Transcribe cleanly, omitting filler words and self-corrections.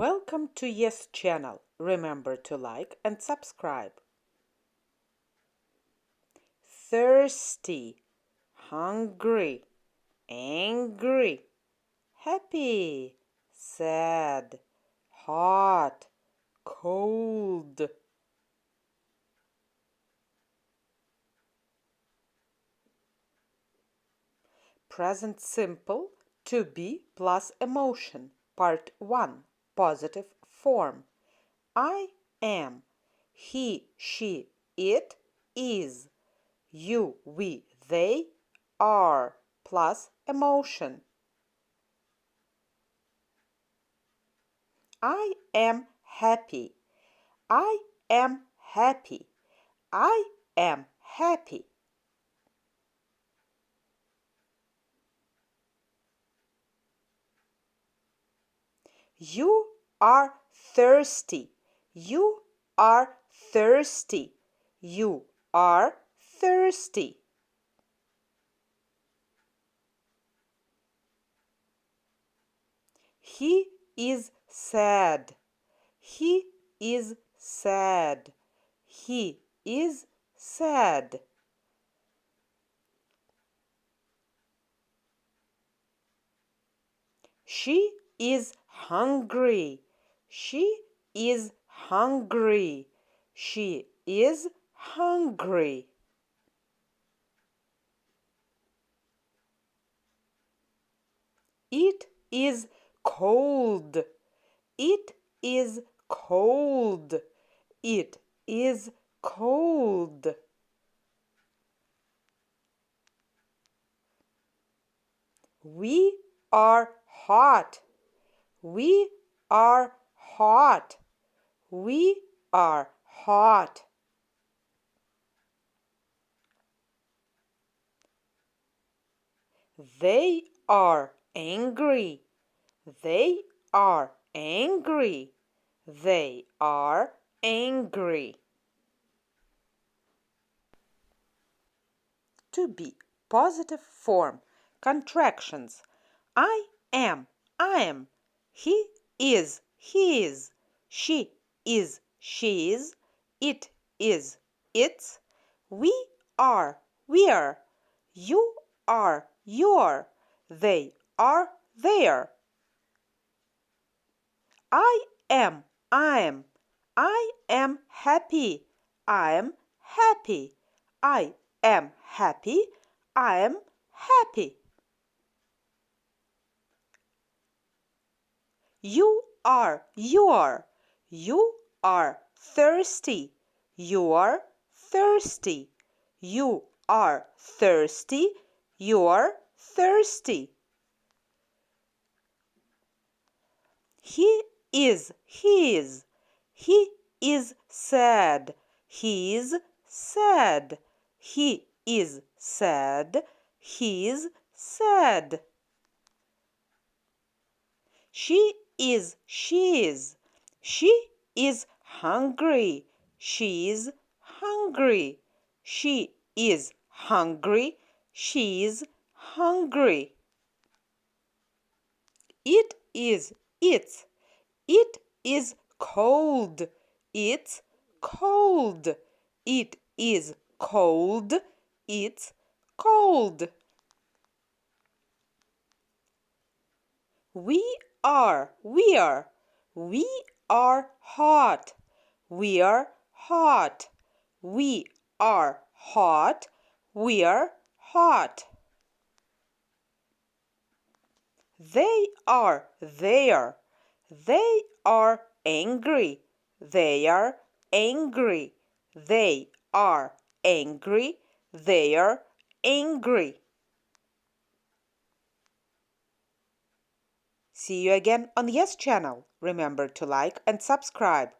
Welcome to Yes channel. Remember to like and subscribe. Thirsty, hungry, angry, happy, sad, hot, cold. Present simple, to be plus emotion. Part 1, positive form. I am, he, she, it is, you, we, they are plus emotion. I am happy. I am happy. I am happy. You are thirsty. You are thirsty. You are thirsty. He is sad. He is sad. He is sad. She is hungry. She is hungry. She is hungry. It is cold. It is cold. It is cold. We are hot. We are hot. We are hot. They are angry. They are angry. They are angry. To be positive form. Contractions. I am. I am. He is. He is. She is. She is. It is. It's. We are. We are. You are. You are. They are. They are. I am. I am. I am happy. I am happy. I am happy. I am happy. You are. You are. You are thirsty. You are thirsty. You are thirsty. You are thirsty. He is. He is. He is sad. He is sad. He is sad. He is sad. She is. She is. She is hungry. She is hungry. She is hungry. She is hungry. It is. It's. It is cold. It's cold. It is cold. It's cold. We are. We are. We are hot. We are hot. We are hot. We are hot. They are. They are. They are angry. They are angry. They are angry. They are angry. See you again on Yes channel. Remember to like and subscribe.